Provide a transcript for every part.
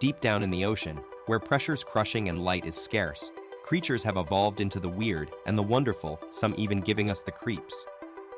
Deep down in the ocean, where pressure's crushing and light is scarce, creatures have evolved into the weird and the wonderful, some even giving us the creeps.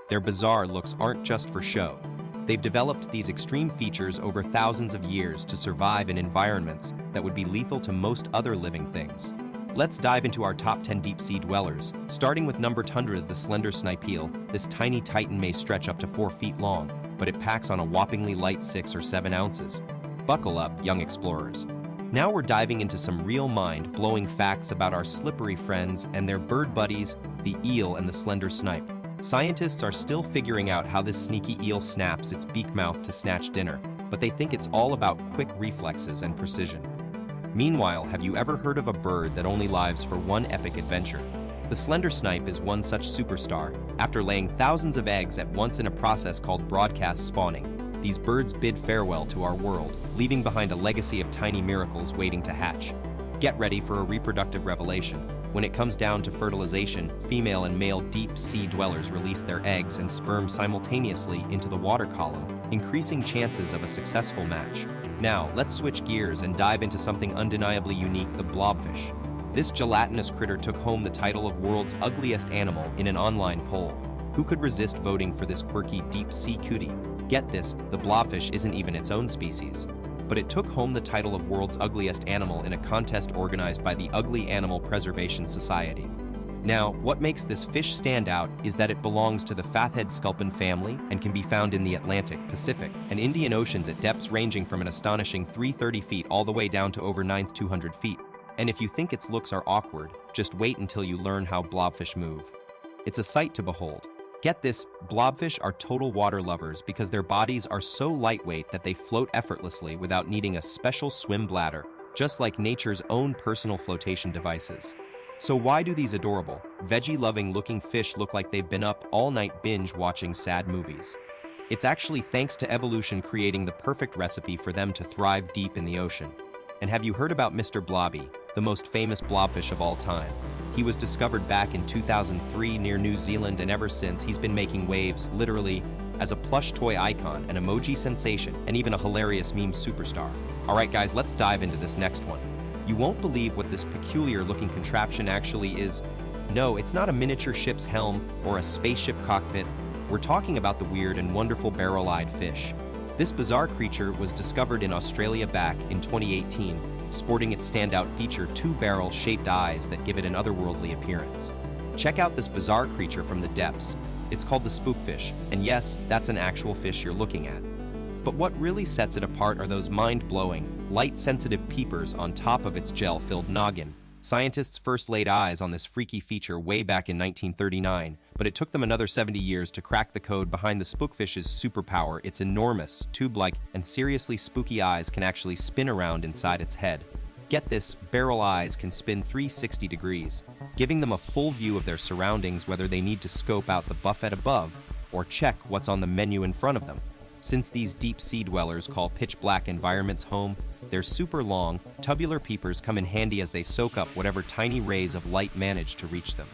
Their bizarre looks aren't just for show. They've developed these extreme features over thousands of years to survive in environments that would be lethal to most other living things. Let's dive into our top 10 deep-sea dwellers, starting with number 100, the slender snipe eel. This tiny titan may stretch up to 4 feet long, but it packs on a whoppingly light 6 or 7 ounces. Buckle up, young explorers. Now we're diving into some real mind-blowing facts about our slippery friends and their bird buddies, the eel and the slender snipe. Scientists are still figuring out how this sneaky eel snaps its beak mouth to snatch dinner, but they think it's all about quick reflexes and precision. Meanwhile, have you ever heard of a bird that only lives for one epic adventure? The slender snipe is one such superstar. After laying thousands of eggs at once in a process called broadcast spawning, these birds bid farewell to our world, leaving behind a legacy of tiny miracles waiting to hatch. Get ready for a reproductive revelation. When it comes down to fertilization, female and male deep-sea dwellers release their eggs and sperm simultaneously into the water column, increasing chances of a successful match. Now, let's switch gears and dive into something undeniably unique, the blobfish. This gelatinous critter took home the title of world's ugliest animal in an online poll. Who could resist voting for this quirky deep-sea cutie? Get this, the blobfish isn't even its own species, but it took home the title of world's ugliest animal in a contest organized by the Ugly Animal Preservation Society. Now, what makes this fish stand out is that it belongs to the fathead sculpin family and can be found in the Atlantic, Pacific, and Indian Oceans at depths ranging from an astonishing 330 feet all the way down to over 200 feet. And if you think its looks are awkward, just wait until you learn how blobfish move. It's a sight to behold. Get this, blobfish are total water lovers because their bodies are so lightweight that they float effortlessly without needing a special swim bladder, just like nature's own personal flotation devices. So why do these adorable, veggie-loving looking fish look like they've been up all night binge-watching sad movies? It's actually thanks to evolution creating the perfect recipe for them to thrive deep in the ocean. And have you heard about Mr. Blobby, the most famous blobfish of all time? He was discovered back in 2003 near New Zealand, and ever since he's been making waves, literally, as a plush toy icon, an emoji sensation, and even a hilarious meme superstar. Alright guys, let's dive into this next one. You won't believe what this peculiar looking contraption actually is. No, it's not a miniature ship's helm or a spaceship cockpit. We're talking about the weird and wonderful barrel-eyed fish. This bizarre creature was discovered in Australia back in 2018, sporting its standout feature 2 barrel-shaped eyes that give it an otherworldly appearance. Check out this bizarre creature from the depths. It's called the spookfish, and yes, that's an actual fish you're looking at. But what really sets it apart are those mind-blowing, light-sensitive peepers on top of its gel-filled noggin. Scientists first laid eyes on this freaky feature way back in 1939, but it took them another 70 years to crack the code behind the spookfish's superpower. Its enormous, tube-like, and seriously spooky eyes can actually spin around inside its head. Get this, barrel eyes can spin 360 degrees, giving them a full view of their surroundings whether they need to scope out the buffet above or check what's on the menu in front of them. Since these deep-sea dwellers call pitch-black environments home, their super long, tubular peepers come in handy as they soak up whatever tiny rays of light manage to reach them.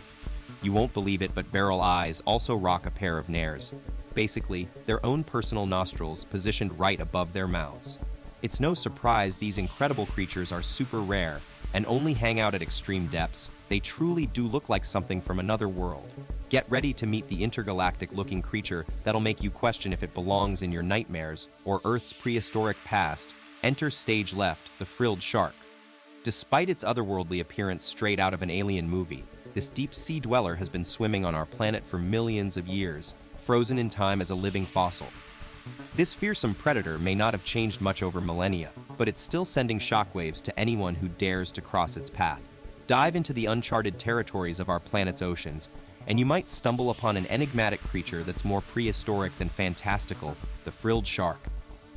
You won't believe it, but barrel eyes also rock a pair of nares. Basically, their own personal nostrils positioned right above their mouths. It's no surprise these incredible creatures are super rare and only hang out at extreme depths. They truly do look like something from another world. Get ready to meet the intergalactic-looking creature that'll make you question if it belongs in your nightmares or Earth's prehistoric past. Enter stage left, the frilled shark. Despite its otherworldly appearance straight out of an alien movie, this deep-sea dweller has been swimming on our planet for millions of years, frozen in time as a living fossil. This fearsome predator may not have changed much over millennia, but it's still sending shockwaves to anyone who dares to cross its path. Dive into the uncharted territories of our planet's oceans, and you might stumble upon an enigmatic creature that's more prehistoric than fantastical, the frilled shark.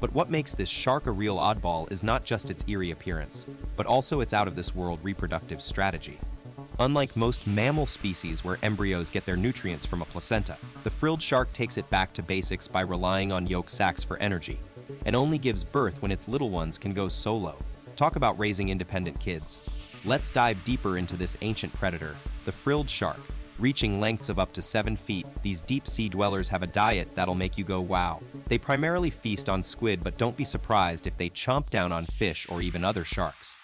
But what makes this shark a real oddball is not just its eerie appearance, but also its out-of-this-world reproductive strategy. Unlike most mammal species where embryos get their nutrients from a placenta, the frilled shark takes it back to basics by relying on yolk sacs for energy, and only gives birth when its little ones can go solo. Talk about raising independent kids. Let's dive deeper into this ancient predator, the frilled shark. Reaching lengths of up to 7 feet, these deep-sea dwellers have a diet that'll make you go wow. They primarily feast on squid, but don't be surprised if they chomp down on fish or even other sharks.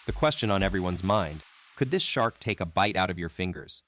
The question on everyone's mind, could this shark take a bite out of your fingers?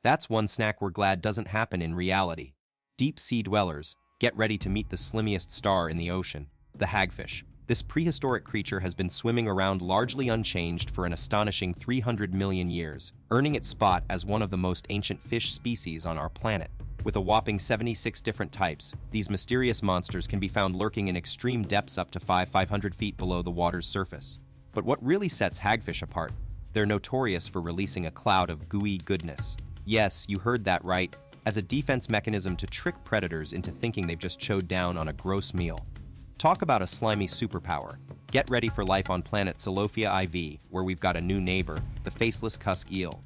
That's one snack we're glad doesn't happen in reality. Deep-sea dwellers, get ready to meet the slimmiest star in the ocean, the hagfish. This prehistoric creature has been swimming around largely unchanged for an astonishing 300 million years, earning its spot as one of the most ancient fish species on our planet. With a whopping 76 different types, these mysterious monsters can be found lurking in extreme depths up to 500 feet below the water's surface. But what really sets hagfish apart? They're notorious for releasing a cloud of gooey goodness. Yes, you heard that right, as a defense mechanism to trick predators into thinking they've just chowed down on a gross meal. Talk about a slimy superpower. Get ready for life on planet Salofia IV, where we've got a new neighbor, the faceless cusk eel.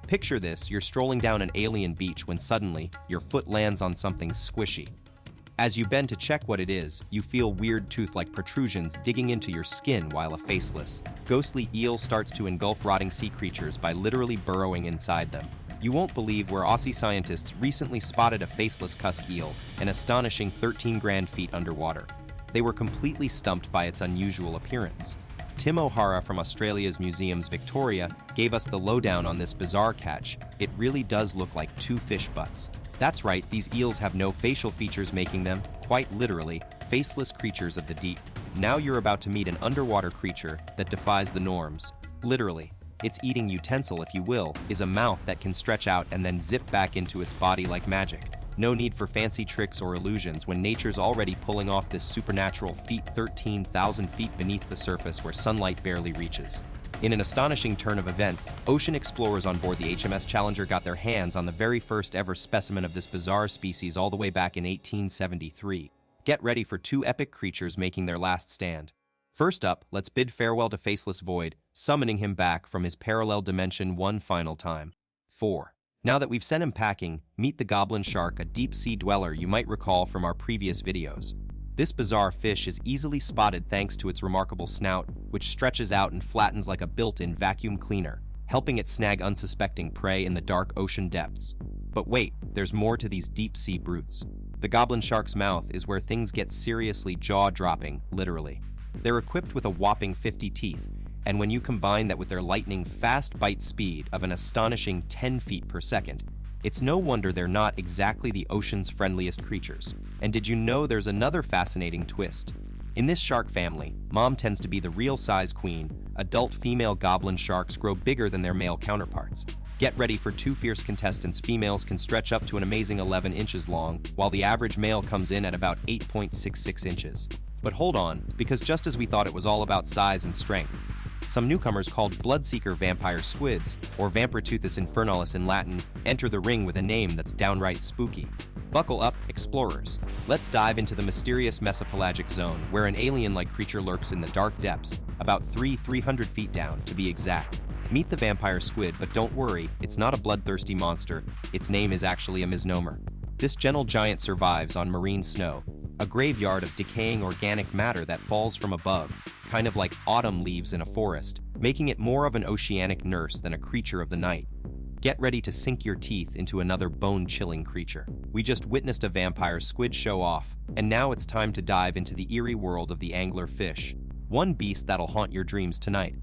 Picture this, you're strolling down an alien beach when suddenly, your foot lands on something squishy. As you bend to check what it is, you feel weird tooth-like protrusions digging into your skin while a faceless, ghostly eel starts to engulf rotting sea creatures by literally burrowing inside them. You won't believe where Aussie scientists recently spotted a faceless cusk eel, an astonishing 13 grand feet underwater. They were completely stumped by its unusual appearance. Tim O'Hara from Australia's Museums Victoria gave us the lowdown on this bizarre catch. It really does look like two fish butts. That's right, these eels have no facial features, making them, quite literally, faceless creatures of the deep. Now you're about to meet an underwater creature that defies the norms. Literally. Its eating utensil, if you will, is a mouth that can stretch out and then zip back into its body like magic. No need for fancy tricks or illusions when nature's already pulling off this supernatural feat 13,000 feet beneath the surface where sunlight barely reaches. In an astonishing turn of events, ocean explorers on board the HMS Challenger got their hands on the very first ever specimen of this bizarre species all the way back in 1873. Get ready for two epic creatures making their last stand. First up, let's bid farewell to Faceless Void, summoning him back from his parallel dimension one final time. 4. Now that we've sent him packing, meet the goblin shark, a deep-sea dweller you might recall from our previous videos. This bizarre fish is easily spotted thanks to its remarkable snout, which stretches out and flattens like a built-in vacuum cleaner, helping it snag unsuspecting prey in the dark ocean depths. But wait, there's more to these deep-sea brutes. The goblin shark's mouth is where things get seriously jaw-dropping, literally. They're equipped with a whopping 50 teeth, and when you combine that with their lightning-fast bite speed of an astonishing 10 feet per second, it's no wonder they're not exactly the ocean's friendliest creatures. And did you know there's another fascinating twist? In this shark family, mom tends to be the real size queen. Adult female goblin sharks grow bigger than their male counterparts. Get ready for two fierce contestants. Females can stretch up to an amazing 11 inches long, while the average male comes in at about 8.66 inches. But hold on, because just as we thought it was all about size and strength, some newcomers called bloodseeker vampire squids, or Vampirtoothus infernalis in Latin, enter the ring with a name that's downright spooky. Buckle up, explorers. Let's dive into the mysterious mesopelagic zone, where an alien-like creature lurks in the dark depths, about 300 feet down, to be exact. Meet the vampire squid, but don't worry, it's not a bloodthirsty monster. Its name is actually a misnomer. This gentle giant survives on marine snow, a graveyard of decaying organic matter that falls from above, kind of like autumn leaves in a forest, making it more of an oceanic nurse than a creature of the night. Get ready to sink your teeth into another bone-chilling creature. We just witnessed a vampire squid show off, and now it's time to dive into the eerie world of the angler fish, one beast that'll haunt your dreams tonight.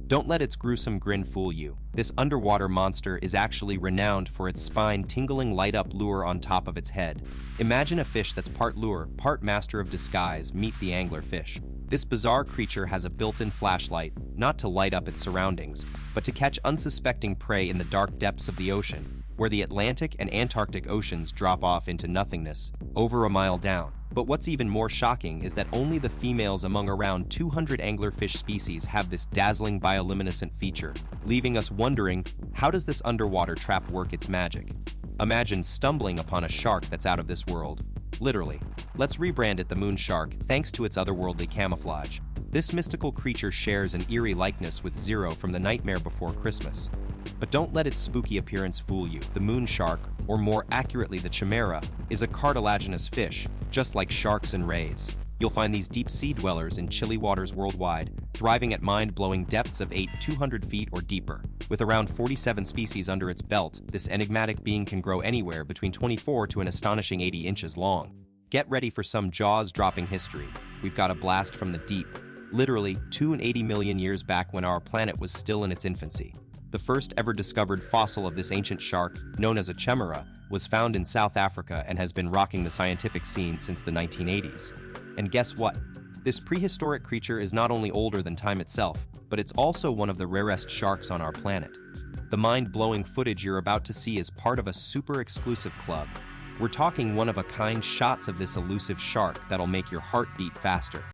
Don't let its gruesome grin fool you. This underwater monster is actually renowned for its spine-tingling light-up lure on top of its head. Imagine a fish that's part lure, part master of disguise. Meet the anglerfish. This bizarre creature has a built-in flashlight, not to light up its surroundings, but to catch unsuspecting prey in the dark depths of the ocean, where the Atlantic and Antarctic oceans drop off into nothingness, over a mile down. But what's even more shocking is that only the females among around 200 anglerfish species have this dazzling bioluminescent feature, leaving us wondering, how does this underwater trap work its magic? Imagine stumbling upon a shark that's out of this world. Literally. Let's rebrand it the moon shark, thanks to its otherworldly camouflage. This mystical creature shares an eerie likeness with Zero from The Nightmare Before Christmas. But don't let its spooky appearance fool you. The moon shark, or more accurately the chimera, is a cartilaginous fish, just like sharks and rays. You'll find these deep-sea dwellers in chilly waters worldwide, thriving at mind-blowing depths of 200 feet or deeper. With around 47 species under its belt, this enigmatic being can grow anywhere between 24 to an astonishing 80 inches long. Get ready for some jaws-dropping history. We've got a blast from the deep, literally 280 million years back when our planet was still in its infancy. The first ever discovered fossil of this ancient shark, known as a chimera, was found in South Africa and has been rocking the scientific scene since the 1980s. And guess what? This prehistoric creature is not only older than time itself, but it's also one of the rarest sharks on our planet. The mind-blowing footage you're about to see is part of a super exclusive club. We're talking one-of-a-kind shots of this elusive shark that'll make your heart beat faster.